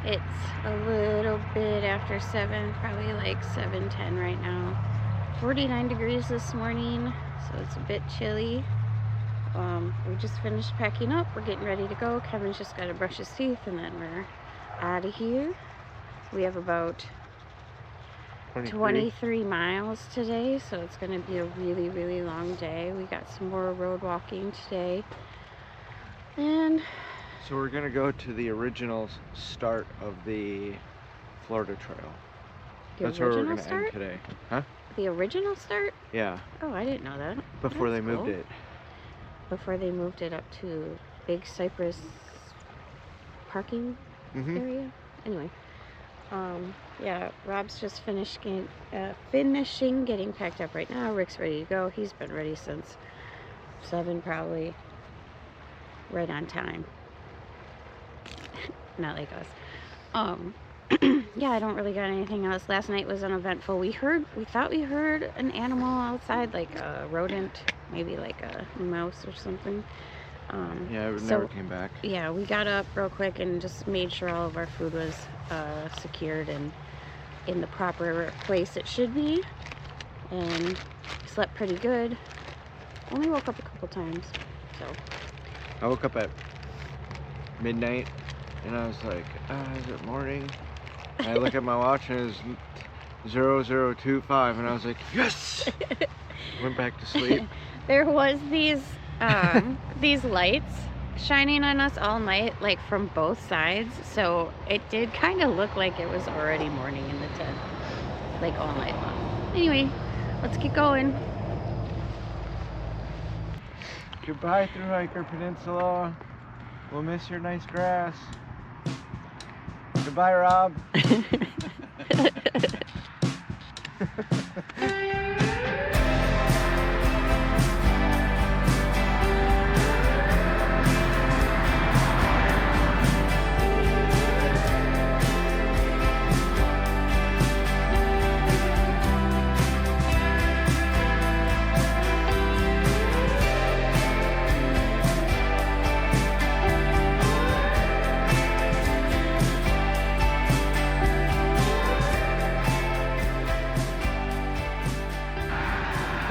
It's a little bit after 7, probably like 7:10 right now. 49 degrees this morning, so it's a bit chilly. We just finished packing up. We're getting ready to go. Kevin's just got to brush his teeth and then we're out of here. We have about 23 miles today, so it's going to be a really, really long day. We got some more road walking today. And so we're gonna go to the original start of the Florida Trail. That's where we're gonna end today. Huh? The original start? Yeah. Oh, I didn't know that. Before they moved it. Before they moved it up to Big Cypress parking area. Anyway, yeah, Rob's just finishing getting packed up right now. Rick's ready to go. He's been ready since 7 probably. Right on time. Not like us. Yeah, I don't really got anything else. Last night was uneventful. We thought we heard an animal outside, like a rodent, maybe like a mouse or something. Yeah, it never came back. Yeah, we got up real quick and just made sure all of our food was secured and in the proper place it should be, and slept pretty good. Only woke up a couple times, so. I woke up at midnight and I was like, is it morning? And I look at my watch and it was 0025 and I was like, yes! Went back to sleep. There was these lights shining on us all night, like from both sides, so it did kind of look like it was already morning in the tent, like all night long. Anyway, let's get going. Goodbye, Thru Hiker Peninsula. We'll miss your nice grass. Goodbye, Rob.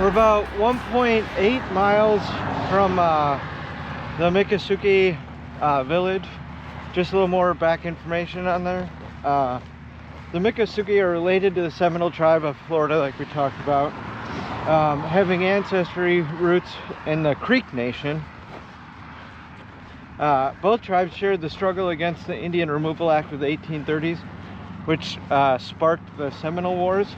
We're about 1.8 miles from the Miccosukee village. Just a little more back information on there. The Miccosukee are related to the Seminole tribe of Florida, like we talked about, having ancestry roots in the Creek Nation. Both tribes shared the struggle against the Indian Removal Act of the 1830s, which sparked the Seminole Wars.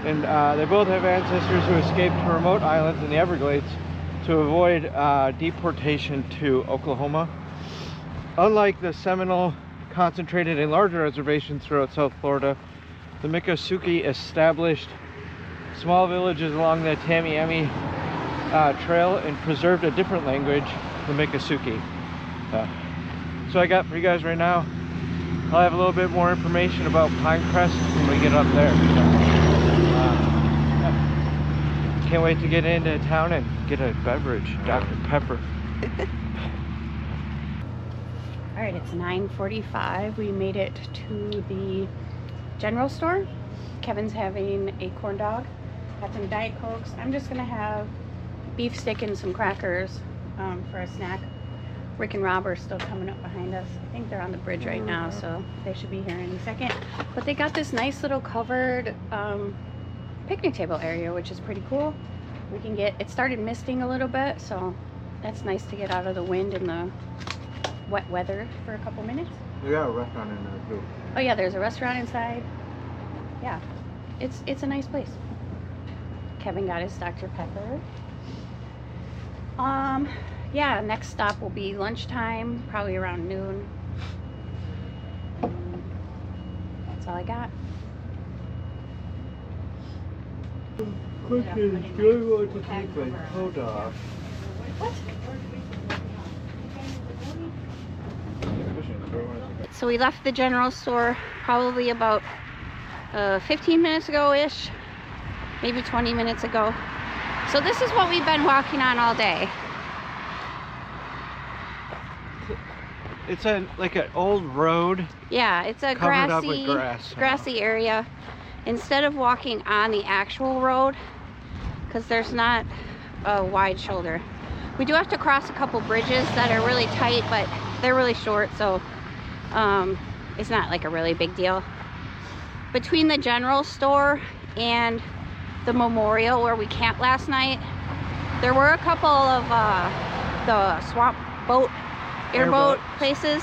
And they both have ancestors who escaped to remote islands in the Everglades to avoid deportation to Oklahoma. Unlike the Seminole concentrated in larger reservations throughout South Florida, the Miccosukee established small villages along the Tamiami Trail and preserved a different language, the Miccosukee. So I got for you guys right now, I'll have a little bit more information about Pinecrest when we get up there. Can't wait to get into town and get a beverage, Dr. Pepper. All right, it's 9:45. We made it to the general store. Kevin's having a corn dog. Got some Diet Cokes. I'm just gonna have beef stick and some crackers for a snack. Rick and Rob are still coming up behind us. I think they're on the bridge right now, so they should be here any second. But they got this nice little covered picnic table area, which is pretty cool. We can get, it started misting a little bit, so that's nice to get out of the wind and the wet weather for a couple minutes. We got a restaurant in there too. Oh yeah, there's a restaurant inside. Yeah, it's a nice place. Kevin got his Dr. Pepper. Yeah, next stop will be lunchtime, probably around noon. That's all I got. Question, do I want to take my coat off? What? So we left the general store probably about 15 minutes ago-ish, maybe 20 minutes ago. So this is what we've been walking on all day. it's like an old road. Yeah, it's a covered up with grassy area. Instead of walking on the actual road, because there's not a wide shoulder. We do have to cross a couple bridges that are really tight, but they're really short, so it's not like a really big deal. Between the general store and the memorial where we camped last night, there were a couple of the swamp boat, airboat places,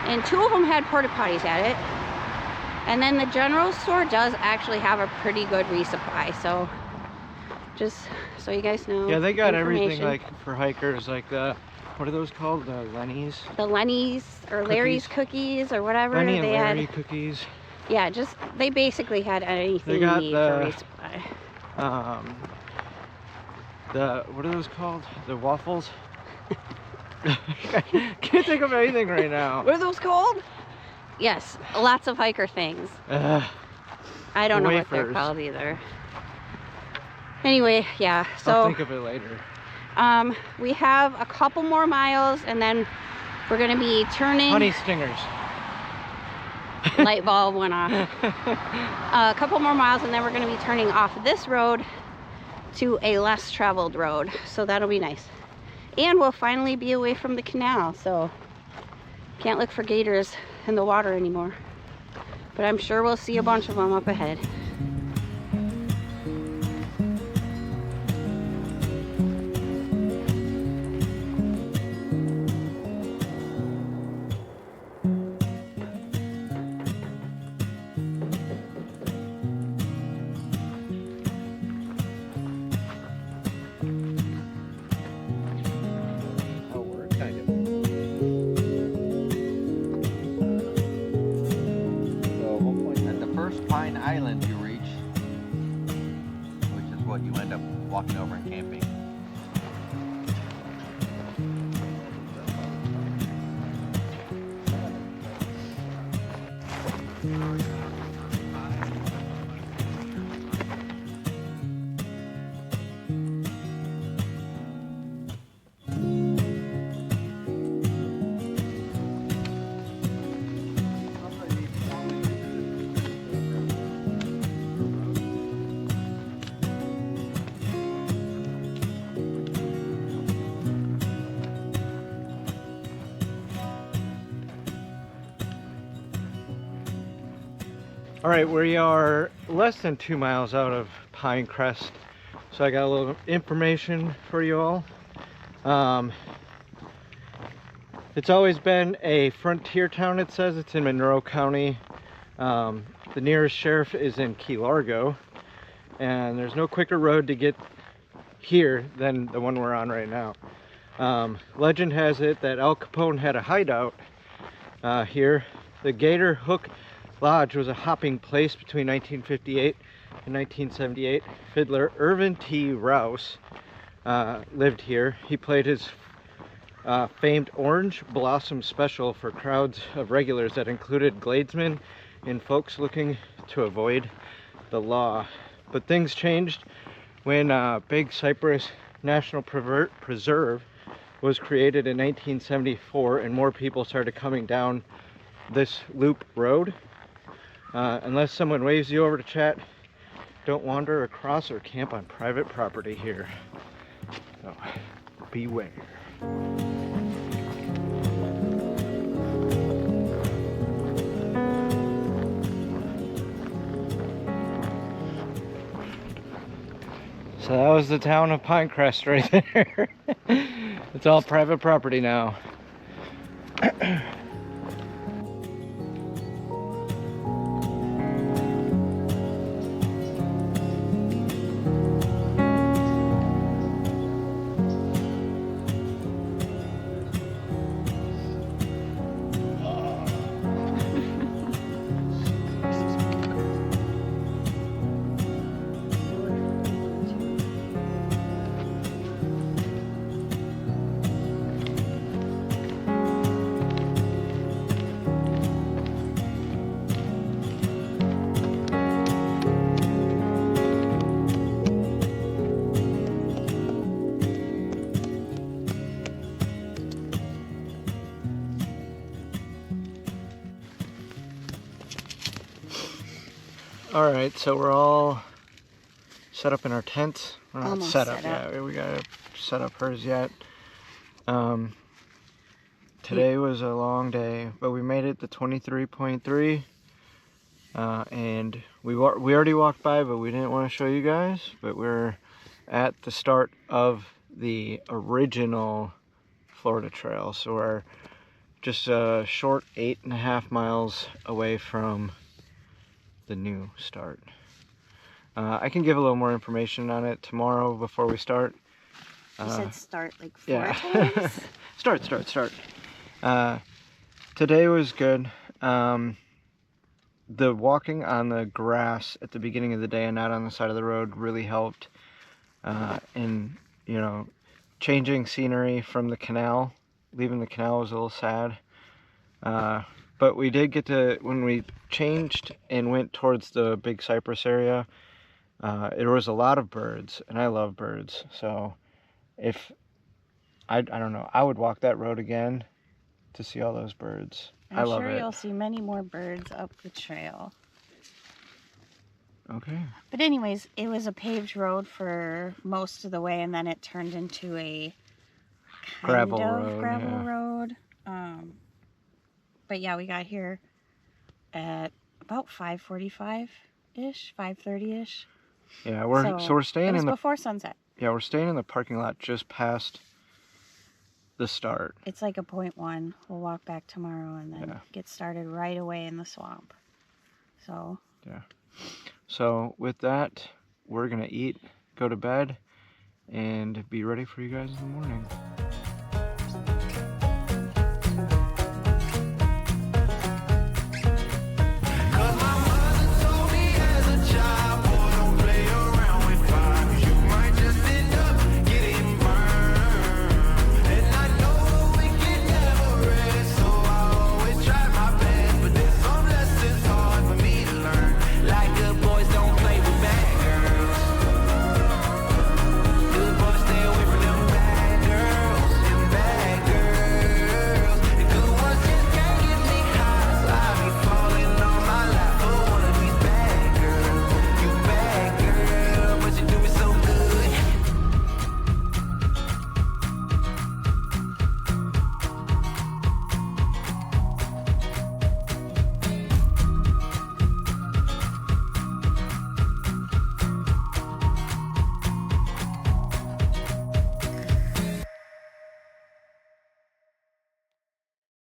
and 2 of them had porta potties at it. And then the general store does actually have a pretty good resupply, so just so you guys know. Yeah, they got everything like for hikers, like the, what are those called? The Lenny's? The Lenny's or Larry's cookies or whatever. Lenny and they Larry had cookies. Yeah, just they basically had anything They got you need for resupply. The, what are those called? The waffles? I can't think of anything right now. What are those called? Yes, lots of hiker things. I don't know what they're called either. Anyway, yeah, so I'll think of it later. we have a couple more miles and then we're gonna be turning. Honey stingers. Light bulb went off. A couple more miles and then we're gonna be turning off this road to a less traveled road, so that'll be nice. And we'll finally be away from the canal, so can't look for gators in the water anymore. But I'm sure we'll see a bunch of them up ahead. Island you reach, which is what you end up walking over and camping. All right, we are less than 2 miles out of Pinecrest, so I got a little information for you all. It's always been a frontier town, it says. It's in Monroe County. The nearest sheriff is in Key Largo, and there's no quicker road to get here than the one we're on right now. Legend has it that Al Capone had a hideout here. The Gator Hook Lodge was a hopping place between 1958 and 1978. Fiddler Irvin T. Rouse lived here. He played his famed Orange Blossom Special for crowds of regulars that included gladesmen and folks looking to avoid the law. But things changed when Big Cypress National Preserve was created in 1974 and more people started coming down this loop road. Unless someone waves you over to chat, don't wander across or camp on private property here. So, beware. So that was the town of Pinecrest right there. It's all private property now. All right, so we're all set up in our tents. We're not Almost set up set up. yet. We gotta set up hers yet. Today was a long day, but we made it to 23.3. And we already walked by, but we didn't want to show you guys. But we're at the start of the original Florida Trail, so we're just a short 8.5 miles away from the new start. I can give a little more information on it tomorrow before we start. You said start like 4 Yeah. times? Start. Today was good. The walking on the grass at the beginning of the day and not on the side of the road really helped. And, you know, changing scenery from the canal, leaving the canal was a little sad. But we did get to, when we changed and went towards the big cypress area, there was a lot of birds, and I love birds. So if, I don't know, I would walk that road again to see all those birds. I love I'm sure it. you'll see many more birds up the trail. Okay. But anyways, it was a paved road for most of the way, and then it turned into a Gravel road, gravel yeah. road. But yeah, we got here at about 5:45-ish, 5:30-ish. Yeah, so we're staying it was in the before sunset. Yeah, we're staying in the parking lot just past the start. It's like a 0.1. We'll walk back tomorrow and then get started right away in the swamp. So yeah. So with that, we're gonna eat, go to bed, and be ready for you guys in the morning.